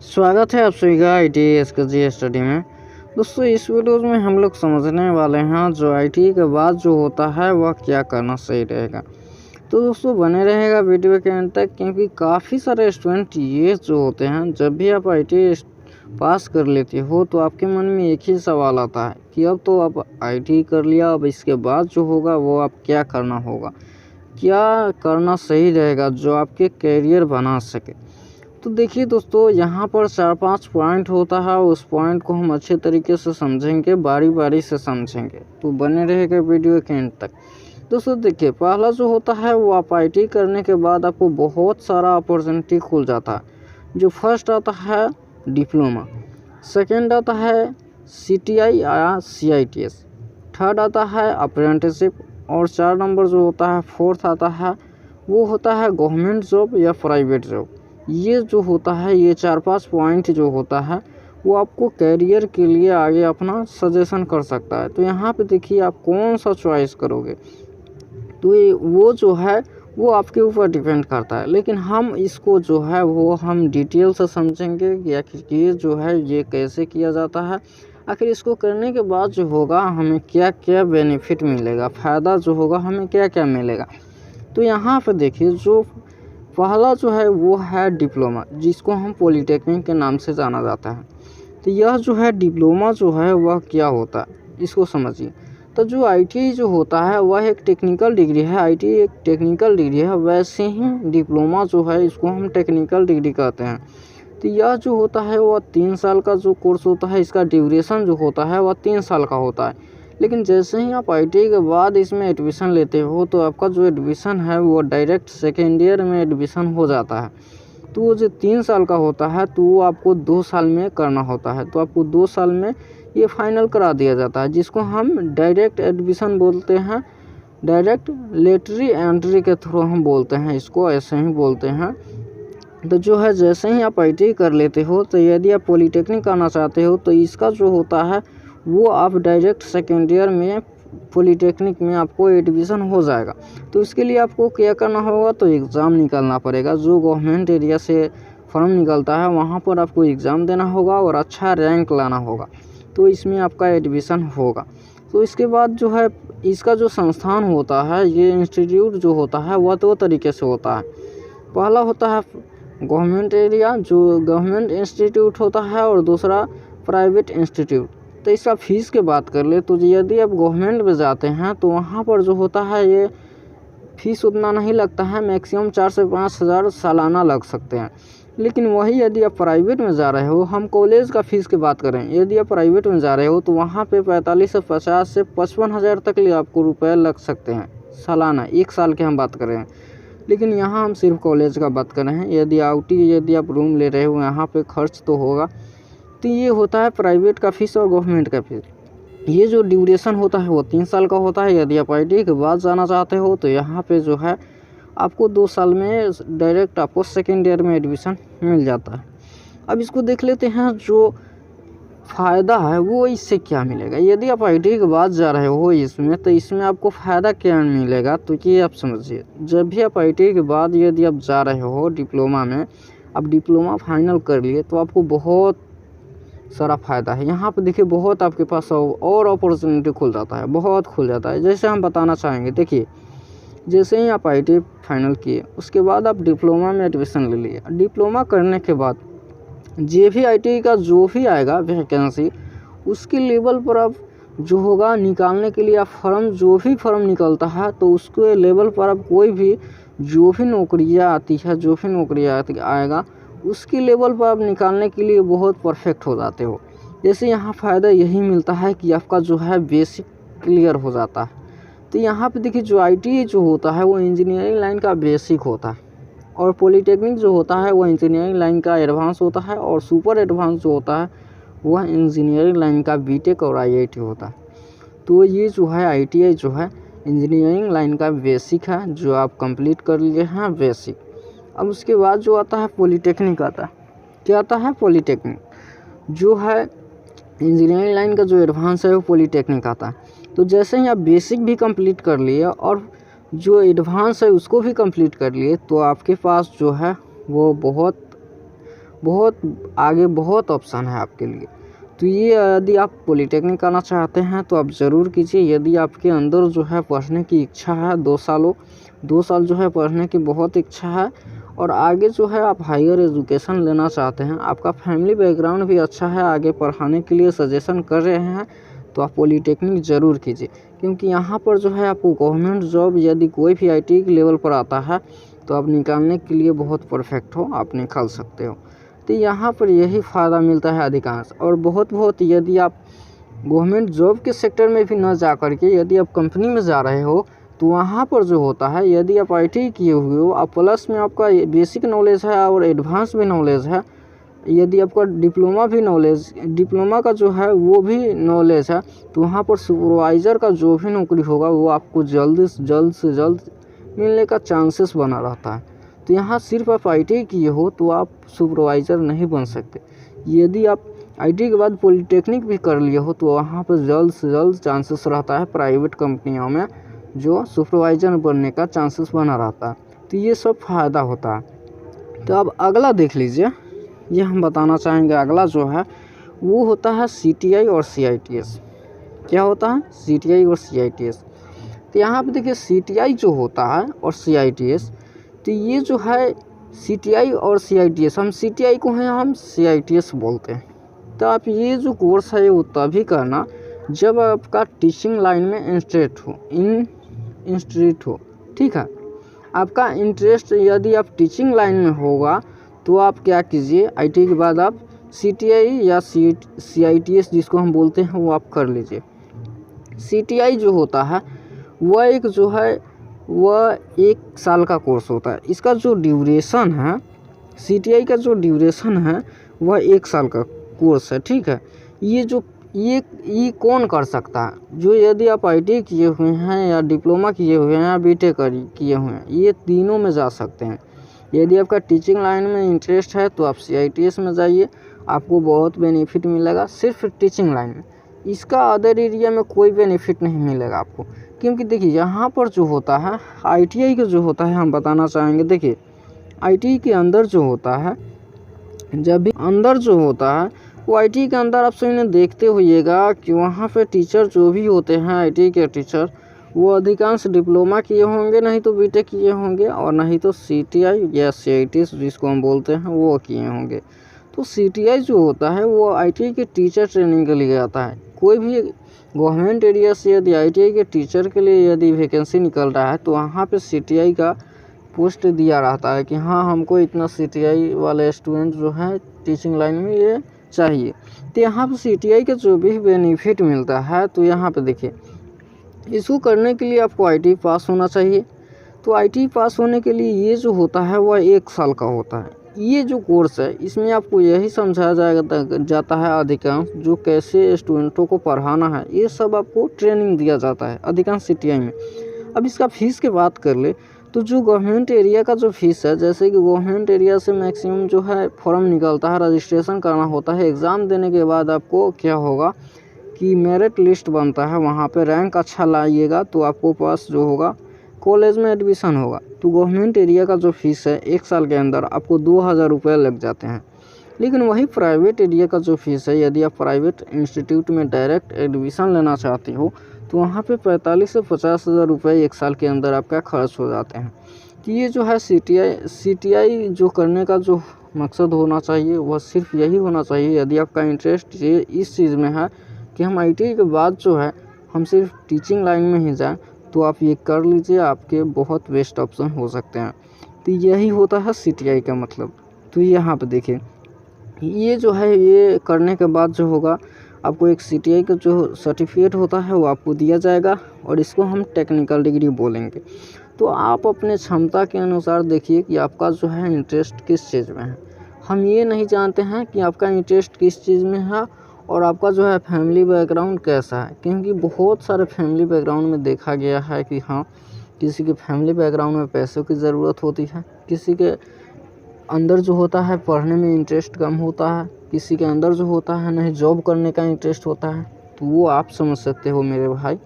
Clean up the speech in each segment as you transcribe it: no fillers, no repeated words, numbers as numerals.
स्वागत है आप सभी का ITS का जी स्टडी में। दोस्तों इस वीडियोज़ में हम लोग समझने वाले हैं जो ITI के बाद जो होता है वह क्या करना सही रहेगा। तो दोस्तों बने रहेगा वीडियो के अंत तक, क्योंकि काफ़ी सारे स्टूडेंट ये जो होते हैं जब भी आप ITI पास कर लेते हो तो आपके मन में एक ही सवाल आता है कि अब तो आप ITI कर लिया, अब इसके बाद जो होगा वो आप क्या करना होगा, क्या करना सही रहेगा जो आपके करियर बना सके। तो देखिए दोस्तों, यहाँ पर 4-5 पॉइंट होता है, उस पॉइंट को हम अच्छे तरीके से समझेंगे, बारी बारी से समझेंगे, तो बने रहेगा वीडियो के एंड तक। दोस्तों देखिए, पहला जो होता है वो आप ITI करने के बाद आपको बहुत सारा अपॉर्चुनिटी खुल जाता है। जो फर्स्ट आता है डिप्लोमा, सेकेंड आता है CTI या CITS, थर्ड आता है अप्रेंटिसशिप, और 4 नंबर जो होता है फोर्थ आता है वो होता है गवर्नमेंट जॉब या प्राइवेट जॉब। ये जो होता है, ये 4-5 पॉइंट जो होता है वो आपको कैरियर के लिए आगे अपना सजेशन कर सकता है। तो यहाँ पे देखिए आप कौन सा चॉइस करोगे, तो ये वो जो है वो आपके ऊपर डिपेंड करता है। लेकिन हम इसको जो है वो हम डिटेल से समझेंगे कि आखिर ये जो है ये कैसे किया जाता है, आखिर इसको करने के बाद जो होगा हमें क्या क्या बेनिफिट मिलेगा, फ़ायदा जो होगा हमें क्या क्या मिलेगा। तो यहाँ पर देखिए, जो पहला जो है वो है डिप्लोमा, जिसको हम पॉलीटेक्निक के नाम से जाना जाता है। तो यह जो है डिप्लोमा जो है वह क्या होता है इसको समझिए। तो जो ITI जो होता है वह एक टेक्निकल डिग्री है, ITI एक टेक्निकल डिग्री है, वैसे ही डिप्लोमा जो है इसको हम टेक्निकल डिग्री कहते हैं। तो यह जो होता है वह 3 साल का जो कोर्स होता है, इसका ड्यूरेशन जो होता है वह 3 साल का होता है। लेकिन जैसे ही आप ITI के बाद इसमें एडमिशन लेते हो तो आपका जो एडमिशन है वो डायरेक्ट सेकेंड ईयर में एडमिशन हो जाता है। तो वो जो 3 साल का होता है तो वो आपको 2 साल में करना होता है। तो आपको 2 साल में ये फाइनल करा दिया जाता है, जिसको हम डायरेक्ट एडमिशन बोलते हैं, डायरेक्ट लेटरी एंट्री के थ्रू हम बोलते हैं, इसको ऐसे ही बोलते हैं। तो जो है जैसे ही आप ITI कर लेते हो, तो यदि आप पॉलीटेक्निक करना चाहते हो तो इसका जो होता है वो आप डायरेक्ट सेकेंड ईयर में पॉलीटेक्निक में आपको एडमिशन हो जाएगा। तो इसके लिए आपको क्या करना होगा, तो एग्ज़ाम निकालना पड़ेगा। जो गवर्नमेंट एरिया से फॉर्म निकलता है वहाँ पर आपको एग्ज़ाम देना होगा और अच्छा रैंक लाना होगा, तो इसमें आपका एडमिशन होगा। तो इसके बाद जो है इसका जो संस्थान होता है, ये इंस्टीट्यूट जो होता है वह 2 तरीके से होता है। पहला होता है गवर्नमेंट एरिया जो गवर्नमेंट इंस्टीट्यूट होता है, और दूसरा प्राइवेट इंस्टीट्यूट। तो इसका फ़ीस की बात कर ले तो यदि आप गवर्नमेंट में जाते हैं तो वहाँ पर जो होता है ये फ़ीस उतना नहीं लगता है, मैक्सिमम 4 से 5 हज़ार सालाना लग सकते हैं। लेकिन वही यदि आप प्राइवेट में जा रहे हो, हम कॉलेज का फ़ीस की बात करें, यदि आप प्राइवेट में जा रहे हो तो वहाँ पे 45 से 50 से 55 हज़ार तक लिए आपको रुपये लग सकते हैं सालाना, 1 साल की हम बात कर रहे हैं। लेकिन यहाँ हम सिर्फ कॉलेज का बात कर रहे हैं। यदि आप रूम ले रहे हो यहाँ पे खर्च तो होगा। तो ये होता है प्राइवेट का फ़ीस और गवर्नमेंट का फ़ीस। ये जो ड्यूरेशन होता है वो 3 साल का होता है। यदि आप ITI के बाद जाना चाहते हो तो यहाँ पे जो है आपको 2 साल में डायरेक्ट आपको सेकेंड ईयर में एडमिशन मिल जाता है। अब इसको देख लेते हैं, जो फ़ायदा है वो इससे क्या मिलेगा। यदि आप ITI के बाद जा रहे हो इसमें, तो इसमें आपको फ़ायदा क्या मिलेगा, तो ये आप समझिए। जब भी आप ITI के बाद यदि आप जा रहे हो डिप्लोमा में, आप डिप्लोमा फाइनल कर लिए तो आपको बहुत सारा फ़ायदा है। यहाँ पे देखिए बहुत आपके पास और अपॉर्चुनिटी खुल जाता है, बहुत खुल जाता है। जैसे हम बताना चाहेंगे, देखिए जैसे ही आप ITI फाइनल किए उसके बाद आप डिप्लोमा में एडमिशन ले लिए। डिप्लोमा करने के बाद जो भी ITI का जो भी आएगा वैकेंसी, उसके लेवल पर आप जो होगा निकालने के लिए आप जो भी फॉर्म निकलता है तो उसके लेवल पर आप कोई भी जो भी नौकरियाँ आती है, जो भी नौकरियाँ आएगा उसकी लेवल पर आप निकालने के लिए बहुत परफेक्ट हो जाते हो। जैसे यहाँ फ़ायदा यही मिलता है कि आपका जो है बेसिक क्लियर हो जाता है। तो यहाँ पे देखिए जो ITI जो होता है वो इंजीनियरिंग लाइन का बेसिक होता है, और पॉलीटेक्निक जो होता है वो इंजीनियरिंग लाइन का एडवांस होता है, और सुपर एडवांस जो होता है वह इंजीनियरिंग लाइन का BTech और IIT होता है। तो ये जो है ITI जो है इंजीनियरिंग लाइन का बेसिक है, जो आप कंप्लीट कर लिए हैं बेसिक। अब उसके बाद जो आता है पॉलीटेक्निक आता है। क्या आता है पॉलीटेक्निक, जो है इंजीनियरिंग लाइन का जो एडवांस है वो पॉलीटेक्निक आता है। तो जैसे ही आप बेसिक भी कंप्लीट कर लिए और जो एडवांस है उसको भी कंप्लीट कर लिए, तो आपके पास जो है वो बहुत बहुत आगे बहुत ऑप्शन है आपके लिए। तो ये यदि आप पॉलीटेक्निक करना चाहते हैं तो आप ज़रूर कीजिए। यदि आपके अंदर जो है पढ़ने की इच्छा है, 2 साल जो है पढ़ने की बहुत इच्छा है और आगे जो है आप हायर एजुकेशन लेना चाहते हैं, आपका फैमिली बैकग्राउंड भी अच्छा है, आगे पढ़ाने के लिए सजेशन कर रहे हैं, तो आप पॉलीटेक्निक ज़रूर कीजिए। क्योंकि यहाँ पर जो है आपको गवर्नमेंट जॉब यदि कोई भी IT के लेवल पर आता है तो आप निकालने के लिए बहुत परफेक्ट हो, आप निकाल सकते हो। तो यहाँ पर यही फ़ायदा मिलता है अधिकांश। और बहुत यदि आप गवर्नमेंट जॉब के सेक्टर में भी न जा कर के यदि आप कंपनी में जा रहे हो तो वहाँ पर जो होता है, यदि आप IT किए हुए हो, आप प्लस में आपका बेसिक नॉलेज है और एडवांस भी नॉलेज है, यदि आपका डिप्लोमा का जो है वो भी नॉलेज है, तो वहाँ पर सुपरवाइज़र का जो भी नौकरी होगा वो आपको जल्द से जल्द मिलने का चांसेस बना रहता है। तो यहाँ सिर्फ आप IT किए हो तो आप सुपरवाइज़र नहीं बन सकते। यदि आप IT के बाद पॉलीटेक्निक भी कर लिए हो तो वहाँ पर जल्द से जल्द चांसेस रहता है प्राइवेट कंपनियों में जो सुपरवाइज़र बनने का चांसेस बना रहता है। तो ये सब फ़ायदा होता है। तो अब अगला देख लीजिए, ये हम बताना चाहेंगे। अगला जो है वो होता है CTI और CITS। क्या होता है? CTI और CITS। तो यहाँ पे देखिए CTI जो होता है और CITS, तो ये जो है CTI और CITS, हम CTI को हैं हम CITS बोलते हैं। तो आप ये जो कोर्स है वो तभी करना जब आपका टीचिंग लाइन में इंटरेस्ट हो, ठीक है। आपका इंटरेस्ट यदि आप टीचिंग लाइन में होगा तो आप क्या कीजिए, IT के बाद आप CTI या CITS जिसको हम बोलते हैं वो आप कर लीजिए। CTI जो होता है वह वह 1 साल का कोर्स होता है। इसका जो ड्यूरेशन है, CTI का जो ड्यूरेशन है वह 1 साल का कोर्स है, ठीक है। ये कौन कर सकता है? जो यदि आप IT किए हुए हैं या डिप्लोमा किए हुए हैं या BTech किए हुए हैं, ये तीनों में जा सकते हैं। यदि आपका टीचिंग लाइन में इंटरेस्ट है तो आप CITS में जाइए, आपको बहुत बेनिफिट मिलेगा सिर्फ टीचिंग लाइन में। इसका अदर एरिया में कोई बेनिफिट नहीं मिलेगा आपको। क्योंकि देखिए यहाँ पर जो होता है ITI का जो होता है, हम बताना चाहेंगे। देखिए IT के अंदर जो होता है, जब भी अंदर जो होता है वो IT के अंदर आप सभी ने देखते होइएगा कि वहाँ पे टीचर जो भी होते हैं IT के टीचर, वो अधिकांश डिप्लोमा किए होंगे, नहीं तो BTech किए होंगे और नहीं तो CTI या CITS जिसको हम बोलते हैं वो किए होंगे। तो CTI जो होता है वो IT के टीचर ट्रेनिंग के लिए आता है। कोई भी गवर्नमेंट एरिया से यदि ITI के टीचर के लिए यदि वैकेंसी निकल रहा है तो वहाँ पे CTI का पोस्ट दिया रहता है कि हाँ हमको इतना CTI वाले स्टूडेंट जो है टीचिंग लाइन में ये चाहिए। तो यहाँ पे CTI का जो भी बेनिफिट मिलता है, तो यहाँ पे देखिए इसको करने के लिए आपको IT पास होना चाहिए। तो IT पास होने के लिए ये जो होता है वह 1 साल का होता है। ये जो कोर्स है इसमें आपको यही समझाया जाता है अधिकांश जो कैसे स्टूडेंटों को पढ़ाना है, ये सब आपको ट्रेनिंग दिया जाता है अधिकांश CTI में। अब इसका फ़ीस की बात कर ले तो जो गवर्नमेंट एरिया का जो फ़ीस है, जैसे कि गवर्नमेंट एरिया से मैक्सिमम जो है फॉर्म निकलता है, रजिस्ट्रेशन करना होता है, एग्ज़ाम देने के बाद आपको क्या होगा कि मेरिट लिस्ट बनता है, वहाँ पे रैंक अच्छा लाइएगा तो आपको पास जो होगा कॉलेज में एडमिशन होगा। तो गवर्नमेंट एरिया का जो फ़ीस है 1 साल के अंदर आपको 2000 रुपये लग जाते हैं। लेकिन वही प्राइवेट एरिया का जो फ़ीस है, यदि आप प्राइवेट इंस्टीट्यूट में डायरेक्ट एडमिशन लेना चाहते हो तो वहाँ पे 45 से 50 हज़ार रुपये 1 साल के अंदर आपका खर्च हो जाते हैं। तो ये जो है CTI जो करने का जो मकसद होना चाहिए वह सिर्फ यही होना चाहिए। यदि आपका इंटरेस्ट ये इस चीज़ में है कि हम ITI के बाद जो है हम सिर्फ टीचिंग लाइन में ही जाएं, तो आप ये कर लीजिए, आपके बहुत बेस्ट ऑप्शन हो सकते हैं। तो यही होता है CTI का मतलब। तो यहाँ पे देखिए ये जो है ये करने के बाद जो होगा आपको एक CTI का जो सर्टिफिकेट होता है वो आपको दिया जाएगा और इसको हम टेक्निकल डिग्री बोलेंगे। तो आप अपने क्षमता के अनुसार देखिए कि आपका जो है इंटरेस्ट किस चीज़ में है। हम ये नहीं जानते हैं कि आपका इंटरेस्ट किस चीज़ में है और आपका जो है फैमिली बैकग्राउंड कैसा है, क्योंकि बहुत सारे फैमिली बैकग्राउंड में देखा गया है कि हाँ किसी के फैमिली बैकग्राउंड में पैसों की ज़रूरत होती है, किसी के अंदर जो होता है पढ़ने में इंटरेस्ट कम होता है, किसी के अंदर जो होता है नहीं जॉब करने का इंटरेस्ट होता है। तो वो आप समझ सकते हो मेरे भाई।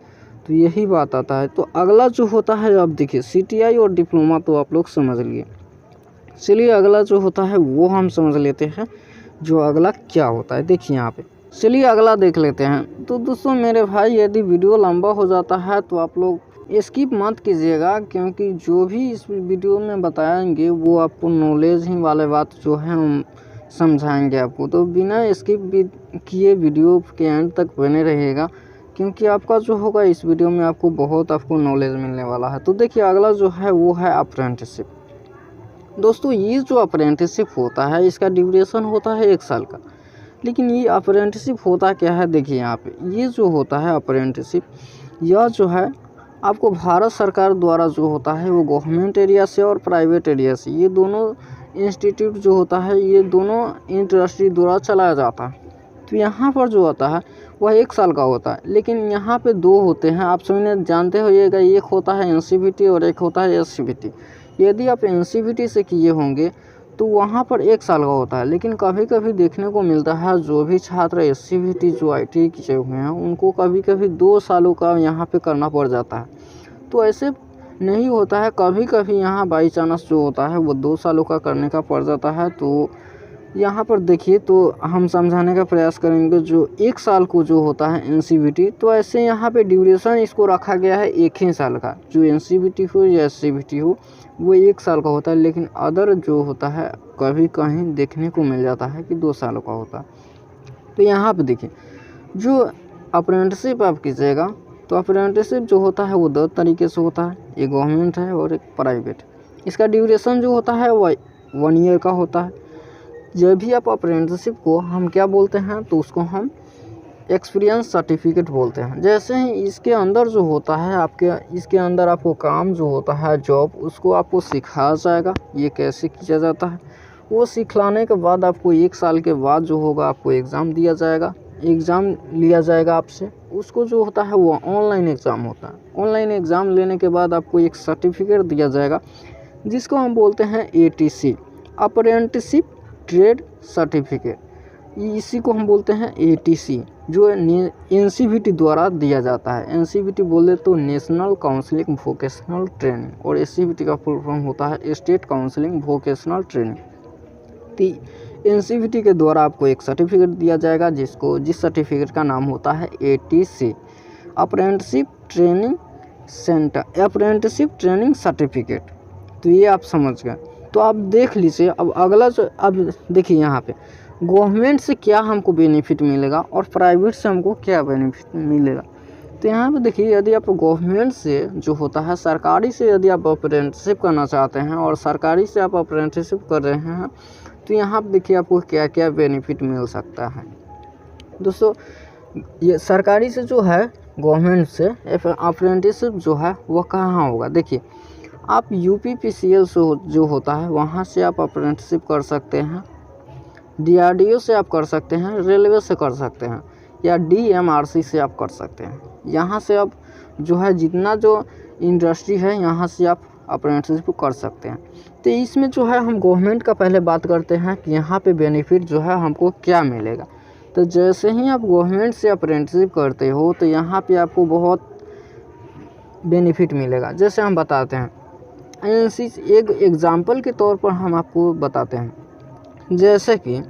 तो यही बात आता है। तो अगला जो होता है अब देखिए CTI और डिप्लोमा तो आप लोग समझ लिए। चलिए अगला जो होता है वो हम समझ लेते हैं, जो अगला क्या होता है। देखिए यहाँ पे, चलिए अगला देख लेते हैं। तो दोस्तों मेरे भाई, यदि वीडियो लंबा हो जाता है तो आप लोग स्किप मत कीजिएगा, क्योंकि जो भी इस वीडियो में बताएंगे वो आपको नॉलेज ही वाले बात जो है हम समझाएंगे आपको। तो बिना स्किप किए वीडियो के एंड तक बने रहिएगा, क्योंकि आपका जो होगा इस वीडियो में आपको नॉलेज मिलने वाला है। तो देखिए अगला जो है वो है अप्रेंटिसशिप। दोस्तों ये जो अप्रेंटिसशिप होता है इसका ड्यूरेशन होता है 1 साल का। लेकिन ये अप्रेंटिसशिप होता क्या है, देखिए यहाँ पे, ये जो होता है अप्रेंटिसशिप, यह जो है आपको भारत सरकार द्वारा जो होता है वो गवर्नमेंट एरिया से और प्राइवेट एरिया से, ये दोनों इंस्टीट्यूट जो होता है ये दोनों इंडस्ट्री द्वारा चलाया जाता है। तो यहाँ पर जो होता है वह 1 साल का होता है। लेकिन यहाँ पे 2 होते हैं, आप सभी ने जानते होइएगा, एक होता है एनसीवीटी और एक होता है एससीवीटी। यदि आप एनसीवीटी से किए होंगे तो वहाँ पर 1 साल का होता है। लेकिन कभी कभी देखने को मिलता है जो भी छात्र एससीवीटी जो आईटी किए हुए हैं उनको कभी कभी 2 सालों का यहाँ पे करना पड़ जाता है। तो ऐसे नहीं होता है, कभी कभी यहाँ बाई चांस जो होता है वो 2 सालों का करने का पड़ जाता है। तो यहाँ पर देखिए, तो हम समझाने का प्रयास करेंगे जो 1 साल को जो होता है एनसीवीटी, तो ऐसे यहाँ पे ड्यूरेशन इसको रखा गया है 1 ही साल का। जो एनसीवीटी हो या एससीवीटी हो वो 1 साल का होता है। लेकिन अदर जो होता है कभी कहीं देखने को मिल जाता है कि 2 सालों का होता है। तो यहाँ पे देखिए, जो अप्रेंटिसशिप आप कीजिएगा तो अप्रेंटिसशिप जो होता है वो 2 तरीके से होता है, एक गवर्नमेंट है और एक प्राइवेट। इसका ड्यूरेशन जो होता है वह 1 ईयर का होता है। जब भी आप अप्रेंटिसशिप को हम क्या बोलते हैं, तो उसको हम एक्सपीरियंस सर्टिफिकेट बोलते हैं। जैसे ही इसके अंदर जो होता है इसके अंदर आपको काम जो होता है जॉब, उसको आपको सिखाया जाएगा ये कैसे किया जाता है। वो सिखलाने के बाद आपको 1 साल के बाद जो होगा आपको एग्ज़ाम दिया जाएगा, एग्ज़ाम लिया जाएगा आपसे। उसको जो होता है वो ऑनलाइन एग्ज़ाम होता है। ऑनलाइन एग्ज़ाम लेने के बाद आपको एक सर्टिफिकेट दिया जाएगा जिसको हम बोलते हैं ATC, अप्रेंटिसशिप ट्रेड सर्टिफिकेट। इसी को हम बोलते हैं ATC, जो एनसीवीटी द्वारा दिया जाता है। एनसीवीटी बोले तो नेशनल काउंसलिंग वोकेशनल ट्रेनिंग, और एससीवीटी का फुल फॉर्म होता है स्टेट काउंसलिंग वोकेशनल ट्रेनिंग। तो एनसीवीटी के द्वारा आपको एक सर्टिफिकेट दिया जाएगा जिस सर्टिफिकेट का नाम होता है ATC, apprenticeship training centre, apprenticeship training certificate. तो ये आप समझ गए। तो आप देख लीजिए अब अगला जो, अब देखिए यहाँ पे गवर्नमेंट से क्या हमको बेनिफिट मिलेगा और प्राइवेट से हमको क्या बेनिफिट मिलेगा। तो यहाँ पे देखिए, यदि आप गवर्नमेंट से जो होता है, सरकारी से यदि आप अप्रेंटिसशिप करना चाहते हैं और सरकारी से आप अप्रेंटिसशिप कर रहे हैं, तो यहाँ पे देखिए आपको क्या क्या बेनिफिट मिल सकता है। दोस्तों ये सरकारी से जो है, गवर्नमेंट से अप्रेंटिसशिप जो है वो कहाँ होगा, देखिए आप UPPCL से जो होता है वहाँ से आप अप्रेंटिसशिप कर सकते हैं, DRDO से आप कर सकते हैं, रेलवे से कर सकते हैं, या DMRC से आप कर सकते हैं। यहाँ से आप जो है जितना जो इंडस्ट्री है यहाँ से आप अप्रेंटिसशिप कर सकते हैं। तो इसमें जो है हम गवर्नमेंट का पहले बात करते हैं कि यहाँ पे बेनिफिट जो है हमको क्या मिलेगा। तो जैसे ही आप गवर्नमेंट से अप्रेंटिसशिप करते हो तो यहाँ पे आपको बहुत बेनिफिट मिलेगा। जैसे हम बताते हैं, एक एग्ज़ाम्पल के तौर पर हम आपको बताते हैं। जैसे कि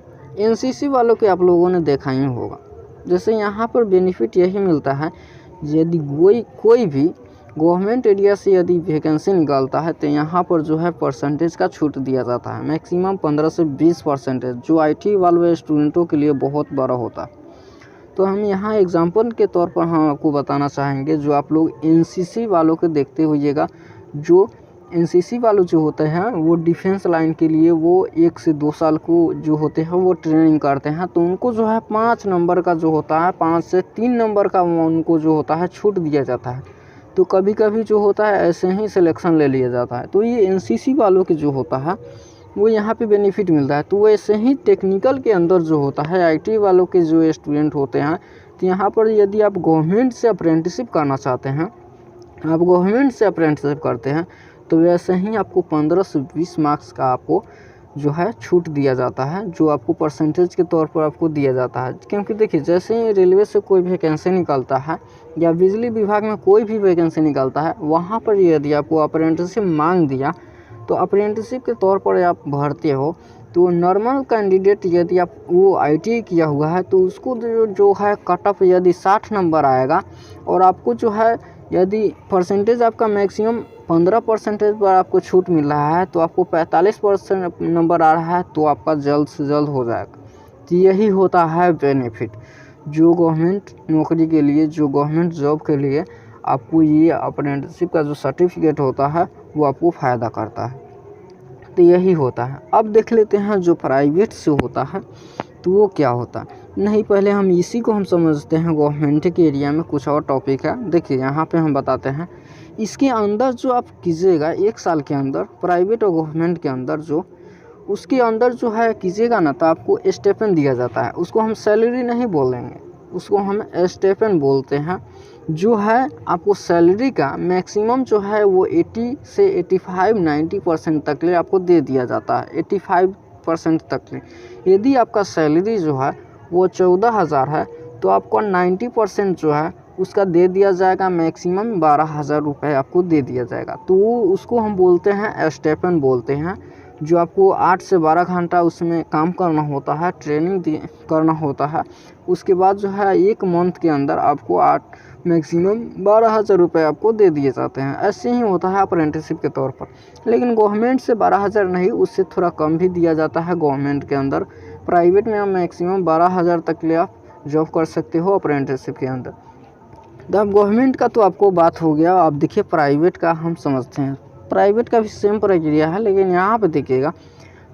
NCC वालों के आप लोगों ने देखा ही होगा। जैसे यहाँ पर बेनिफिट यही मिलता है, यदि कोई भी गवर्नमेंट एरिया से यदि वैकेंसी निकालता है तो यहाँ पर जो है परसेंटेज का छूट दिया जाता है, मैक्सिमम 15 से 20%, जो IT वाले स्टूडेंटों के लिए बहुत बड़ा होता है। तो हम यहाँ एग्जाम्पल के तौर पर हम आपको बताना चाहेंगे, जो आप लोग NCC वालों को देखते होइएगा। जो NCC वालों जो होते हैं वो डिफेंस लाइन के लिए वो 1 से 2 साल को जो होते हैं वो ट्रेनिंग करते हैं। तो उनको जो है 5 नंबर का जो होता है, 5 से 3 नंबर का उनको जो होता है छूट दिया जाता है। तो कभी कभी जो होता है ऐसे ही सिलेक्शन ले लिया जाता है। तो ये NCC वालों के जो होता है वो यहाँ पे बेनिफिट मिलता है। तो वैसे ही टेक्निकल के अंदर जो होता है IT वालों के जो स्टूडेंट होते हैं, तो यहाँ पर यदि आप गवर्नमेंट से अप्रेंटिसशिप करना चाहते हैं, आप गवर्नमेंट से अप्रेंटिसशिप करते हैं, तो वैसे ही आपको 15 से 20 मार्क्स का आपको जो है छूट दिया जाता है, जो आपको परसेंटेज के तौर पर आपको दिया जाता है। क्योंकि देखिए, जैसे ही रेलवे से कोई वैकेंसी निकलता है या बिजली विभाग में कोई भी वैकेंसी निकलता है, वहाँ पर यदि आपको अप्रेंटिसशिप मांग दिया तो अप्रेंटिसशिप के तौर पर आप भरते हो तो नॉर्मल कैंडिडेट यदि आप वो ITI किया हुआ है तो उसको जो है कट ऑफ यदि 60 नंबर आएगा और आपको जो है यदि परसेंटेज आपका मैक्सिमम 15% पर आपको छूट मिल रहा है तो आपको 45% नंबर आ रहा है तो आपका जल्द से जल्द हो जाएगा। तो यही होता है बेनिफिट जो गवर्नमेंट नौकरी के लिए, जो गवर्नमेंट जॉब के लिए आपको ये अप्रेंटिसशिप का जो सर्टिफिकेट होता है वो आपको फ़ायदा करता है। तो यही होता है। अब देख लेते हैं जो प्राइवेट से होता है तो वो क्या होता है। नहीं, पहले हम इसी को हम समझते हैं। गवर्नमेंट के एरिया में कुछ और टॉपिक है। देखिए यहाँ पे हम बताते हैं इसके अंदर जो आप कीजिएगा 1 साल के अंदर प्राइवेट और गवर्नमेंट के अंदर जो उसके अंदर जो है कीजिएगा ना तो आपको स्टेपन दिया जाता है। उसको हम सैलरी नहीं बोलेंगे, उसको हम स्टेपन बोलते हैं। जो है आपको सैलरी का मैक्सिमम जो है वो 80 से 85-90% तक ले आपको दे दिया जाता है। 85% तक ले यदि आपका सैलरी जो है वो 14,000 है तो आपको 90% जो है उसका दे दिया जाएगा। मैक्सिमम 12,000 रुपये आपको दे दिया जाएगा। तो उसको हम बोलते हैं स्टेपन बोलते हैं। जो आपको 8 से 12 घंटा उसमें काम करना होता है, ट्रेनिंग करना होता है। उसके बाद जो है 1 मंथ के अंदर आपको मैक्सिमम 12,000 रुपये आपको दे दिए जाते हैं। ऐसे ही होता है अप्रेंटिसशिप के तौर पर। लेकिन गवर्नमेंट से 12,000 नहीं, उससे थोड़ा कम भी दिया जाता है गवर्नमेंट के अंदर। प्राइवेट में मैक्सिमम 12,000 तक ले आप जॉब कर सकते हो अप्रेंटिसशिप के अंदर। तो अब गवर्नमेंट का तो आपको बात हो गया। अब देखिए प्राइवेट का हम समझते हैं। प्राइवेट का भी सेम प्रक्रिया है, लेकिन यहाँ पे देखिएगा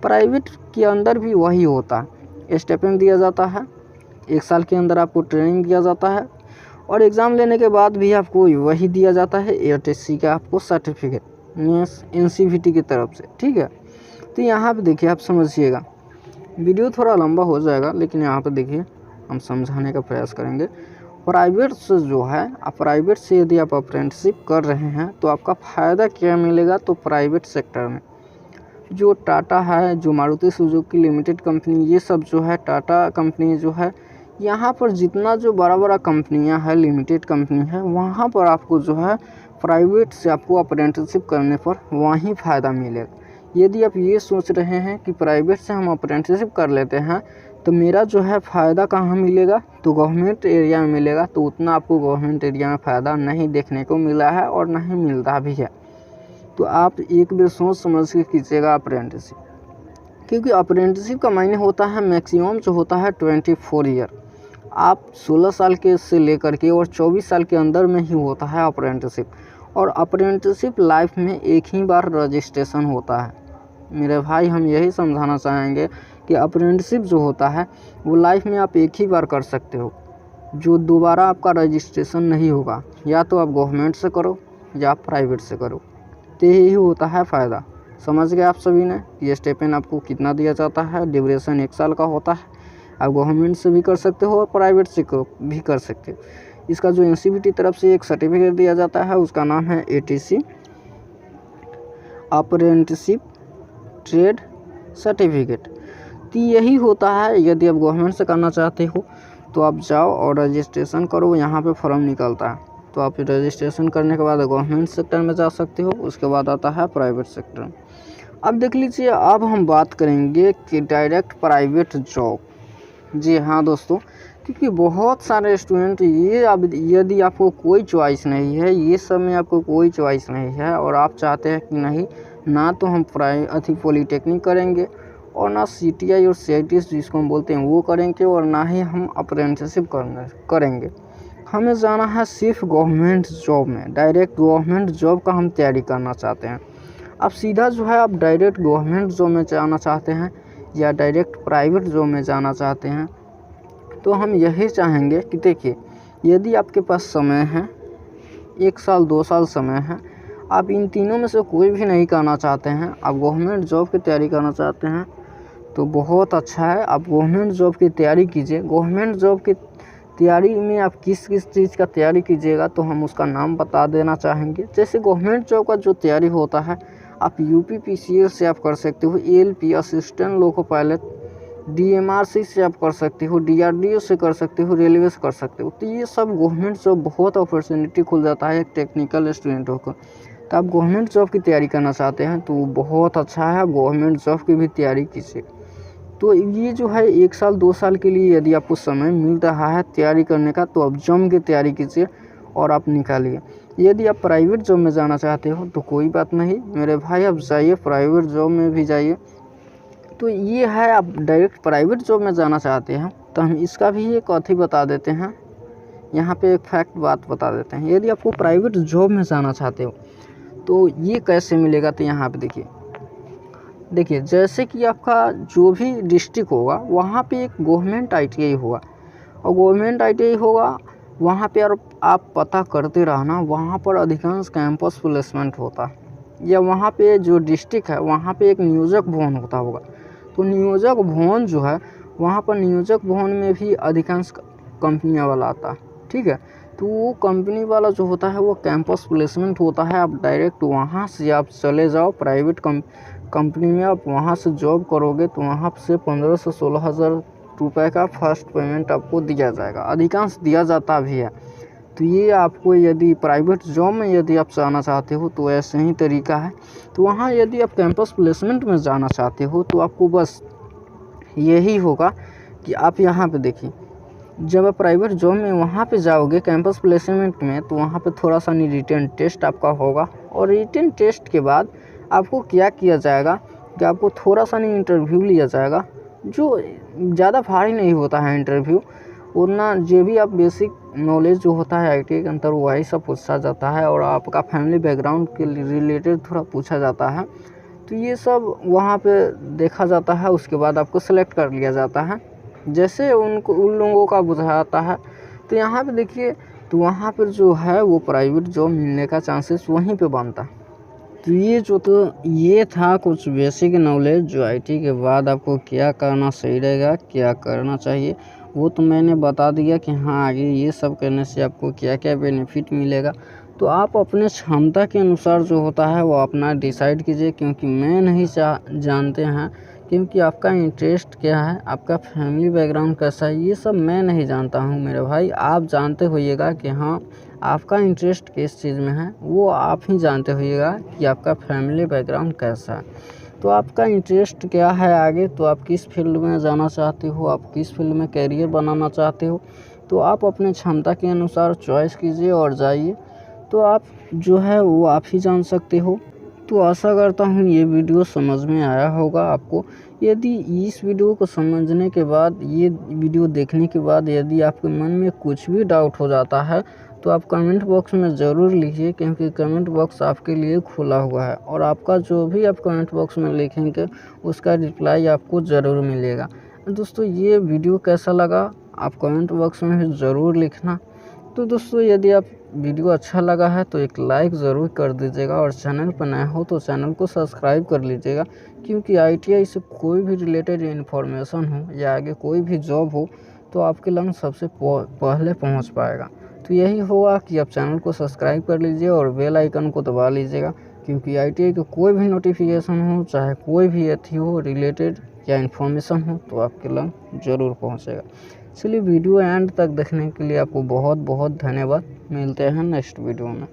प्राइवेट के अंदर भी वही होता है। स्टेपन दिया जाता है, 1 साल के अंदर आपको ट्रेनिंग दिया जाता है और एग्ज़ाम लेने के बाद भी आपको वही दिया जाता है ATC का आपको सर्टिफिकेट NCVT की तरफ से। ठीक है, तो यहाँ पे देखिए आप समझिएगा। वीडियो थोड़ा लंबा हो जाएगा लेकिन यहाँ पे देखिए हम समझाने का प्रयास करेंगे। प्राइवेट से जो है प्राइवेट से यदि आप अप्रेंटिसशिप कर रहे हैं तो आपका फ़ायदा क्या मिलेगा। तो प्राइवेट सेक्टर में जो टाटा है, जो मारुति सुजुकी लिमिटेड कंपनी, ये सब जो है टाटा कंपनी जो है, यहाँ पर जितना जो बड़ा बड़ा कंपनियाँ हैं, लिमिटेड कंपनी है, वहाँ पर आपको जो है प्राइवेट से आपको अप्रेंटिसशिप करने पर वहीं फ़ायदा मिलेगा। यदि आप ये सोच रहे हैं कि प्राइवेट से हम अप्रेंटिसशिप कर लेते हैं तो मेरा जो है फ़ायदा कहाँ मिलेगा, तो गवर्नमेंट एरिया में मिलेगा, तो उतना आपको गवर्नमेंट एरिया में फ़ायदा नहीं देखने को मिला है और नहीं मिलता भी है। तो आप एक बार सोच समझ के कीजिएगा अप्रेंटिसशिप, क्योंकि अप्रेंटिसशिप का मायने होता है मैक्सिमम जो होता है 24 ईयर। आप 16 साल के से लेकर के और 24 साल के अंदर में ही होता है अप्रेंटिसशिप। और अप्रेंटिसशिप लाइफ में एक ही बार रजिस्ट्रेशन होता है। मेरे भाई, हम यही समझाना चाहेंगे कि अप्रेंटिसशिप जो होता है वो लाइफ में आप एक ही बार कर सकते हो, जो दोबारा आपका रजिस्ट्रेशन नहीं होगा। या तो आप गवर्नमेंट से करो या आप प्राइवेट से करो। तो यही होता है फ़ायदा। समझ गए आप सभी ने। ये स्टेपन आपको कितना दिया जाता है, ड्यूरेशन 1 साल का होता है। आप गवर्नमेंट से भी कर सकते हो और प्राइवेट से भी कर सकते हो। इसका जो NCVT तरफ से एक सर्टिफिकेट दिया जाता है उसका नाम है ATC, अप्रेंटिसशिप ट्रेड सर्टिफिकेट। तो यही होता है। यदि आप गवर्नमेंट से करना चाहते हो तो आप जाओ और रजिस्ट्रेशन करो। यहाँ पे फॉर्म निकलता है, तो आप रजिस्ट्रेशन करने के बाद गवर्नमेंट सेक्टर में जा सकते हो। उसके बाद आता है प्राइवेट सेक्टर। अब देख लीजिए, अब हम बात करेंगे कि डायरेक्ट प्राइवेट जॉब। जी हाँ दोस्तों, क्योंकि बहुत सारे स्टूडेंट ये अब यदि आपको कोई चॉइस नहीं है, ये सब में आपको कोई चॉइस नहीं है और आप चाहते हैं कि नहीं, ना तो हम पॉलीटेक्निक करेंगे और ना CTI और CIT जिसको हम बोलते हैं वो करेंगे और ना ही हम अप्रेंटिसशिप करेंगे। हमें जाना है सिर्फ गवर्नमेंट जॉब में। डायरेक्ट गवर्नमेंट जॉब का हम तैयारी करना चाहते हैं। अब सीधा जो है आप डायरेक्ट गवर्नमेंट जॉब में जाना चाहते हैं या डायरेक्ट प्राइवेट जॉब में जाना चाहते हैं, तो हम यही चाहेंगे कि देखिए, यदि आपके पास समय है, 1 साल 2 साल समय है, आप इन तीनों में से कोई भी नहीं करना चाहते हैं, आप गवर्नमेंट जॉब की तैयारी करना चाहते हैं, तो बहुत अच्छा है, आप गवर्नमेंट जॉब की तैयारी कीजिए। गवर्नमेंट जॉब की तैयारी में आप किस किस चीज़ का तैयारी कीजिएगा तो हम उसका नाम बता देना चाहेंगे। जैसे गवर्नमेंट जॉब का जो तैयारी होता है, आप UPPCL से आप कर सकते हो, ALP assistant loco pilot, DMRC से आप कर सकते हो, DRDO से कर सकते हो, रेलवे से कर सकते हो। तो ये सब गवर्नमेंट जॉब बहुत अपॉर्चुनिटी खुल जाता है एक टेक्निकल स्टूडेंट होकर। तो आप गवर्नमेंट जॉब की तैयारी करना चाहते हैं तो बहुत अच्छा है, गवर्नमेंट जॉब की भी तैयारी कीजिए। तो ये जो है 1 साल 2 साल के लिए यदि आपको समय मिल रहा है तैयारी करने का, तो आप जम के तैयारी कीजिए और आप निकालिए। यदि आप प्राइवेट जॉब में जाना चाहते हो तो कोई बात नहीं मेरे भाई, आप जाइए प्राइवेट जॉब में भी जाइए। तो ये है, आप डायरेक्ट प्राइवेट जॉब में जाना चाहते हैं तो हम इसका भी एक अथी बता देते हैं, यहाँ पे एक फैक्ट बात बता देते हैं। यदि आपको प्राइवेट जॉब में जाना चाहते हो तो ये कैसे मिलेगा, तो यहाँ पे देखिए जैसे कि आपका जो भी डिस्ट्रिक्ट होगा वहाँ पे एक गवर्नमेंट ITI होगा, और गवर्नमेंट ITI होगा वहाँ पे आप पता करते रहना, वहाँ पर अधिकांश कैंपस प्लेसमेंट होता है, या वहाँ पे जो डिस्ट्रिक्ट है वहाँ पे एक नियोजक भवन होता होगा। तो नियोजक भवन जो है वहाँ पर नियोजक भवन में भी अधिकांश कंपनियाँ वाला आता है, ठीक है। तो वो कंपनी वाला जो होता है वो कैंपस प्लेसमेंट होता है, आप डायरेक्ट वहाँ से आप चले जाओ प्राइवेट कंपनी में, आप वहाँ से जॉब करोगे तो वहाँ से 15 से 16 हज़ार रुपये का फर्स्ट पेमेंट आपको दिया जाएगा, अधिकांश दिया जाता भी है। तो ये आपको यदि प्राइवेट जॉब में यदि आप जाना चाहते हो तो ऐसे ही तरीका है। तो वहाँ यदि आप कैंपस प्लेसमेंट में जाना चाहते हो तो आपको बस यही होगा कि आप यहाँ पे देखिए, जब आप प्राइवेट जॉब में वहाँ पे जाओगे कैंपस प्लेसमेंट में तो वहाँ पे थोड़ा सा रिटन टेस्ट आपका होगा, और रिटन टेस्ट के बाद आपको क्या किया जाएगा कि आपको थोड़ा सा इंटरव्यू लिया जाएगा, जो ज़्यादा भारी नहीं होता है इंटरव्यू, उतना जो भी आप बेसिक नॉलेज जो होता है ITI के अंदर वही सब पूछा जाता है, और आपका फैमिली बैकग्राउंड के रिलेटेड थोड़ा पूछा जाता है। तो ये सब वहाँ पे देखा जाता है, उसके बाद आपको सेलेक्ट कर लिया जाता है जैसे उन लोगों का बुझाता है। तो यहाँ पे देखिए, तो वहाँ पर जो है वो प्राइवेट जॉब मिलने का चांसेस वहीं पे बनता है। तो ये था कुछ बेसिक नॉलेज जो ITI के बाद आपको क्या करना सही रहेगा, क्या करना चाहिए, वो तो मैंने बता दिया कि हाँ आगे ये सब करने से आपको क्या क्या बेनिफिट मिलेगा। तो आप अपने क्षमता के अनुसार जो होता है वो अपना डिसाइड कीजिए, क्योंकि मैं नहीं जानते हैं क्योंकि आपका इंटरेस्ट क्या है, आपका फैमिली बैकग्राउंड कैसा है, ये सब मैं नहीं जानता हूँ मेरे भाई। आप जानते होइएगा कि हाँ आपका इंटरेस्ट किस चीज़ में है, वो आप ही जानते होइएगा कि आपका फैमिली बैकग्राउंड कैसा है। तो आपका इंटरेस्ट क्या है आगे, तो आप किस फील्ड में जाना चाहते हो, आप किस फील्ड में कैरियर बनाना चाहते हो, तो आप अपने क्षमता के अनुसार चॉइस कीजिए और जाइए। तो आप जो है वो आप ही जान सकते हो। तो आशा करता हूँ ये वीडियो समझ में आया होगा आपको। यदि इस वीडियो को समझने के बाद, ये वीडियो देखने के बाद यदि आपके मन में कुछ भी डाउट हो जाता है तो आप कमेंट बॉक्स में ज़रूर लिखिए, क्योंकि कमेंट बॉक्स आपके लिए खुला हुआ है, और आपका जो भी आप कमेंट बॉक्स में लिखेंगे उसका रिप्लाई आपको ज़रूर मिलेगा। दोस्तों ये वीडियो कैसा लगा आप कमेंट बॉक्स में भी ज़रूर लिखना। तो दोस्तों यदि आप वीडियो अच्छा लगा है तो एक लाइक ज़रूर कर दीजिएगा, और चैनल पर नया हो तो चैनल को सब्सक्राइब कर लीजिएगा, क्योंकि ITI से कोई भी रिलेटेड इन्फॉर्मेशन हो या आगे कोई भी जॉब हो तो आपके लंग सबसे पहले पहुंच पाएगा। तो यही होगा कि आप चैनल को सब्सक्राइब कर लीजिए और बेल आइकन को दबा लीजिएगा, क्योंकि ITI का कोई भी नोटिफिकेशन हो, चाहे कोई भी अथी हो रिलेटेड या इन्फॉर्मेशन हो, तो आपके लंग ज़रूर पहुँचेगा। चलिए वीडियो एंड तक देखने के लिए आपको बहुत बहुत धन्यवाद। मिलते हैं नेक्स्ट वीडियो में।